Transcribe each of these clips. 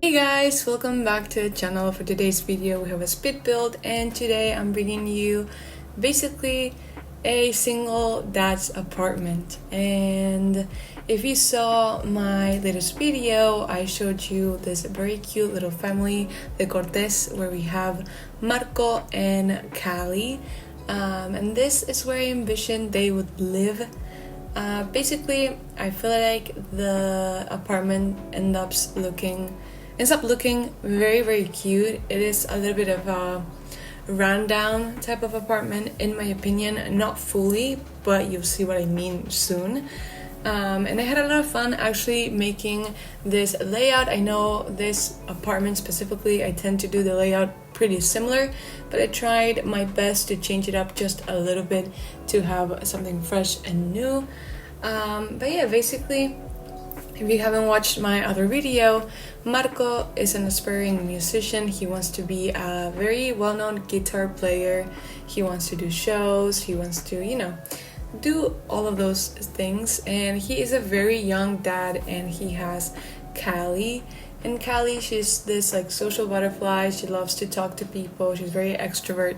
Hey guys, welcome back to the channel. For today's video we have a speed build, and today I'm bringing you basically a single dad's apartment. And if you saw my latest video, I showed you this very cute little family, the Cortez, where we have Marco and Cali, and this is where I envisioned they would live. Basically I feel like the apartment ends up looking very cute. It is a little bit of a rundown type of apartment in my opinion, not fully, but you'll see what I mean soon. And I had a lot of fun actually making this layout. I know this apartment specifically, I tend to do the layout pretty similar, but I tried my best to change it up just a little bit to have something fresh and new. But yeah, basically, if you haven't watched my other video, Marco is an aspiring musician. He wants to be a very well-known guitar player. He wants to do shows. He wants to, do all of those things. And he is a very young dad, and he has Cali. And Cali, she's this social butterfly. She loves to talk to people. She's very extrovert.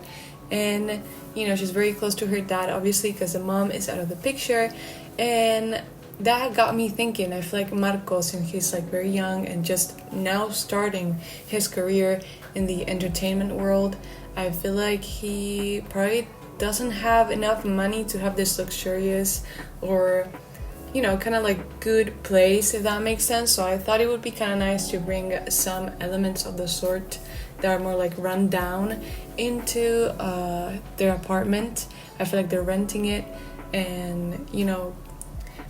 And, she's very close to her dad, obviously, because the mom is out of the picture. And that got me thinking. I feel like Marco, since he's very young and just now starting his career in the entertainment world, I feel like he probably doesn't have enough money to have this luxurious or kind of good place, if that makes sense. So I thought it would be kind of nice to bring some elements of the sort that are more run down into their apartment. I feel like they're renting it, and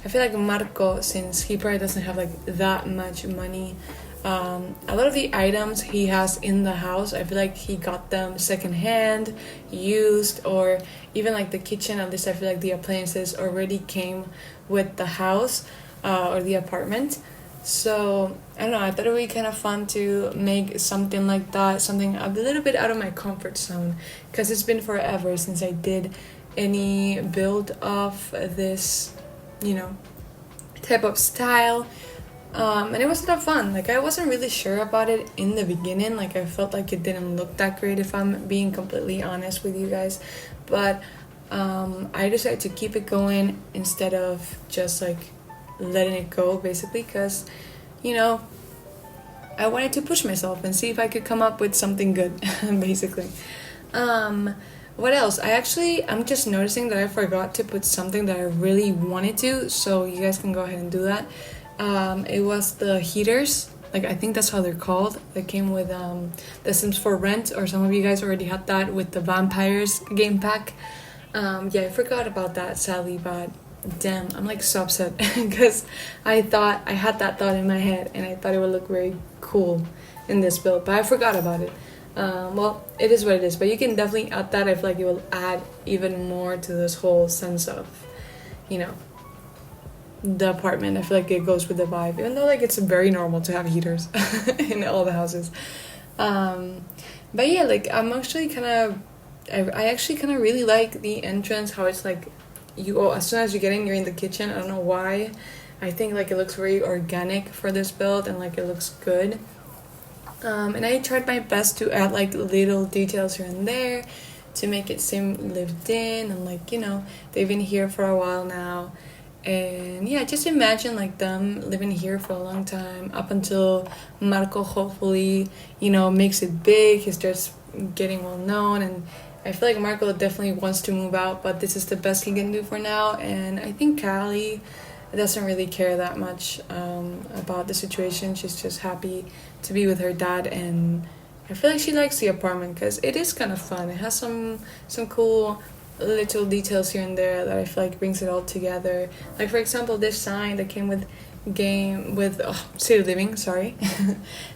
I feel like Marco, since he probably doesn't have that much money, a lot of the items he has in the house, I feel like he got them secondhand, used, or even the kitchen. At least I feel like the appliances already came with the house or the apartment. So I don't know, I thought it would be kind of fun to make something like that, something a little bit out of my comfort zone, because it's been forever since I did any build of this type of style, and it was a lot of fun. I wasn't really sure about it in the beginning. I felt like it didn't look that great, if I'm being completely honest with you guys, but I decided to keep it going instead of just letting it go, basically, because I wanted to push myself and see if I could come up with something good. Basically, what else? I'm just noticing that I forgot to put something that I really wanted to, so you guys can go ahead and do that. It was the heaters. I think that's how they're called. They came with The Sims for Rent, or some of you guys already had that with the Vampires game pack. Yeah, I forgot about that, sadly, but damn, I'm so upset because I had that thought in my head, and I thought it would look very cool in this build, but I forgot about it. Well, it is what it is, but you can definitely add that. I feel like it will add even more to this whole sense of, the apartment. I feel like it goes with the vibe, even though it's very normal to have heaters in all the houses. But yeah, I'm actually I actually kind of really like the entrance, how it's as soon as you get in, you're in the kitchen. I don't know why. I think it looks very organic for this build, and it looks good. And I tried my best to add little details here and there to make it seem lived in, and they've been here for a while now. And yeah, just imagine them living here for a long time, up until Marco hopefully makes it big. He starts getting well known, and I feel like Marco definitely wants to move out, but this is the best he can do for now. And I think Cali doesn't really care that much about the situation. She's just happy to be with her dad, and I feel like she likes the apartment because it is kind of fun. It has some cool little details here and there that I feel like brings it all together. For example, this sign that came with city living, sorry,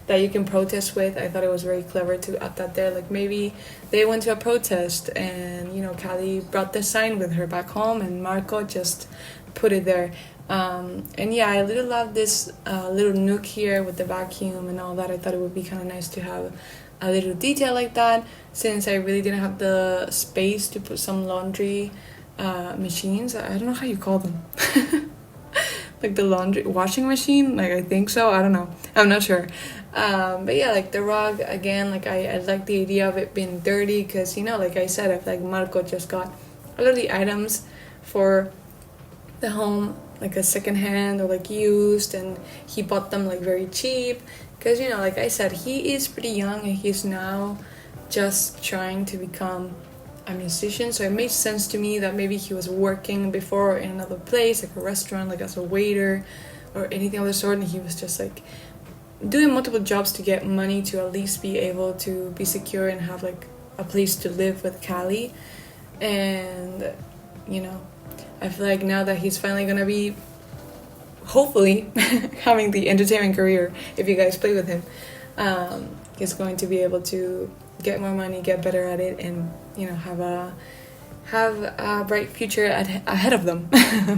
that you can protest with. I thought it was very clever to add that there. Maybe they went to a protest, and Cali brought the sign with her back home, and Marco just put it there. And yeah, I really love this little nook here with the vacuum and all that. I thought it would be kind of nice to have a little detail like that, since I really didn't have the space to put some laundry machines. I don't know how you call them. The laundry washing machine, I think so, I don't know, I'm not sure. But yeah, like the rug again, like I like the idea of it being dirty because, you know, like I said, I feel like Marco just got a lot of the items for the home like a second hand or like used, and he bought them like very cheap because, you know, like I said, he is pretty young and he's now just trying to become a musician, so it made sense to me that maybe he was working before in another place, like a restaurant, like as a waiter or anything of the sort, and he was just like doing multiple jobs to get money to at least be able to be secure and have like a place to live with Callie. And, you know, I feel like now that he's finally gonna be hopefully having the entertainment career, if you guys play with him, he's going to be able to get more money, get better at it, and, you know, have a bright future ahead of them.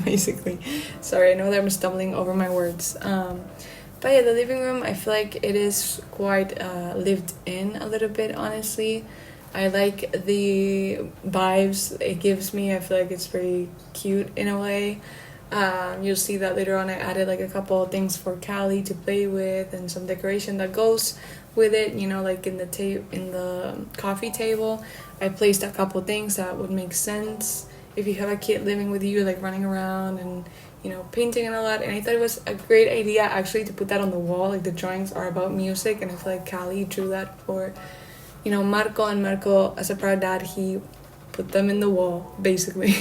Basically, sorry, I know that I'm stumbling over my words. But yeah, the living room, I feel like it is quite lived in a little bit, honestly. I like the vibes it gives me. I feel like it's very cute in a way. You'll see that later on I added like a couple of things for Callie to play with and some decoration that goes with it, you know, like in the coffee table I placed a couple things that would make sense if you have a kid living with you, like running around and, you know, painting and all that. And I thought it was a great idea actually to put that on the wall. Like the drawings are about music, and I feel like Callie drew that for, you know, Marco, and Marco, as a proud dad, he put them in the wall basically.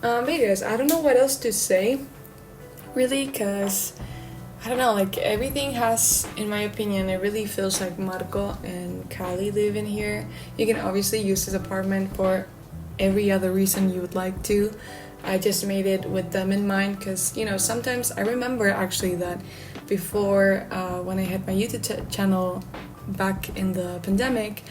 But yeah, guys, I don't know what else to say really, because I don't know, like everything has, in my opinion, it really feels like Marco and Callie live in here. You can obviously use this apartment for every other reason you would like to. I just made it with them in mind because, you know, sometimes I remember actually that before when I had my YouTube channel back in the pandemic,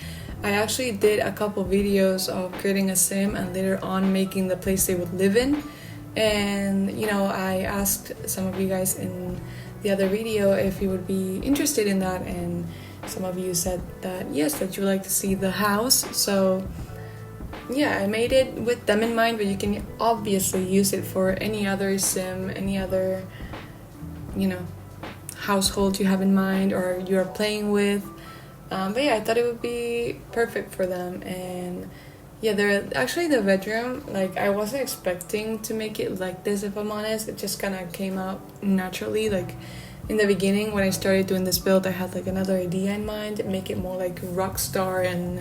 I actually did a couple videos of creating a sim and later on making the place they would live in. And, you know, I asked some of you guys in the other video if you would be interested in that, and some of you said that yes, that you would like to see the house. So yeah, I made it with them in mind, but you can obviously use it for any other sim, any other, you know, household you have in mind or you're playing with. But yeah, I thought it would be perfect for them. And yeah, they're actually the bedroom, like I wasn't expecting to make it like this, if I'm honest. It just kind of came out naturally. Like in the beginning when I started doing this build, I had like another idea in mind, make it more like rock star and,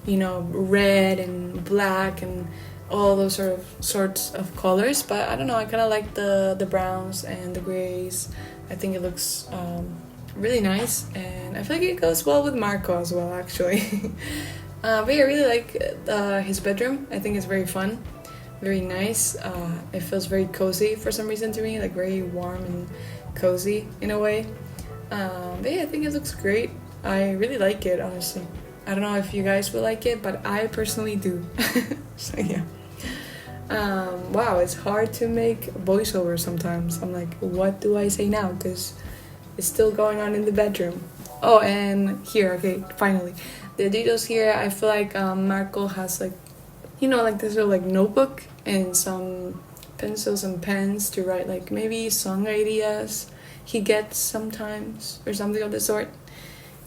you know, red and black and all those sorts of colors. But I don't know, I kind of like the browns and the grays. I think it looks really nice, and I feel like it goes well with Marco as well, actually. But yeah, I really like his bedroom. I think it's very fun, very nice. It feels very cozy for some reason to me, like very warm and cozy in a way. But yeah, I think it looks great. I really like it, honestly. I don't know if you guys will like it, but I personally do. So yeah. Wow, it's hard to make voiceover sometimes. I'm like, what do I say now? Because it's still going on in the bedroom. Oh, and here, okay, finally. The details here, I feel like Marco has like, you know, like this little like notebook and some pencils and pens to write like maybe song ideas he gets sometimes or something of the sort.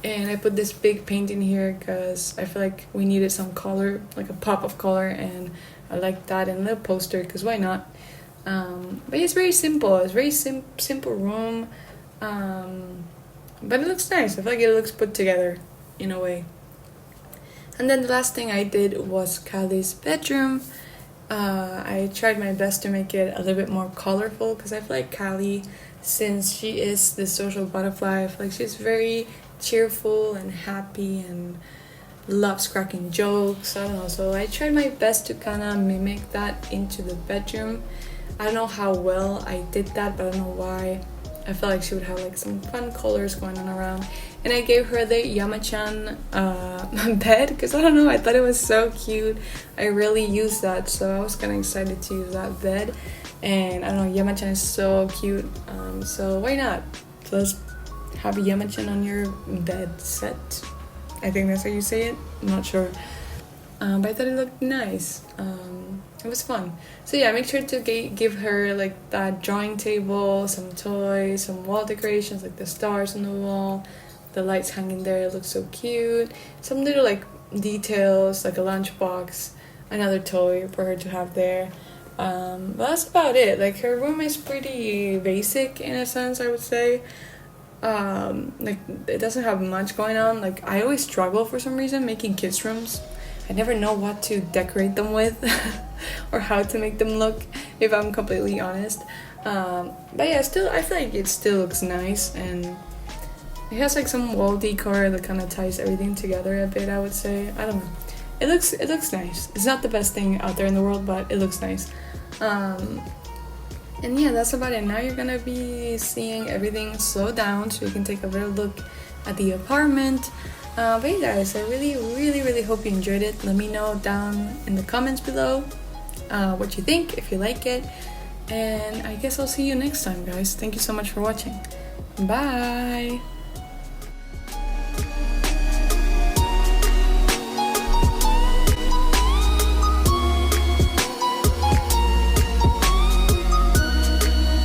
And I put this big painting here because I feel like we needed some color, like a pop of color, and I like that in the poster because why not? But it's very simple. It's very simple room, but it looks nice. I feel like it looks put together in a way. And then the last thing I did was Callie's bedroom. I tried my best to make it a little bit more colorful because I feel like Callie, since she is the social butterfly, I feel like she's very cheerful and happy and loves cracking jokes. I don't know, so I tried my best to kind of mimic that into the bedroom. I don't know how well I did that, but I don't know why. I felt like she would have like some fun colors going on around. And I gave her the Yamachan bed because I don't know, I thought it was so cute. I really used that, so I was kind of excited to use that bed. And I don't know, Yamachan is so cute, so why not? So let's have a Yamachan on your bed set. I think that's how you say it. I'm not sure. But I thought it looked nice. it was fun. So yeah, make sure to give her like that drawing table, some toys, some wall decorations like the stars on the wall, the lights hanging there. It looks so cute. Some little like details like a lunchbox, another toy for her to have there. But that's about it. Like her room is pretty basic in a sense, I would say. Like it doesn't have much going on. Like I always struggle for some reason making kids' rooms. I never know what to decorate them with or how to make them look, if I'm completely honest. But yeah, still I feel like it still looks nice, and it has like some wall decor that kind of ties everything together a bit, I would say. I don't know. It looks nice. It's not the best thing out there in the world, but it looks nice. And yeah, that's about it. Now you're gonna be seeing everything slow down so you can take a better look at the apartment. But hey guys, I really hope you enjoyed it. Let me know down in the comments below what you think, if you like it. And I guess I'll see you next time, guys. Thank you so much for watching. Bye!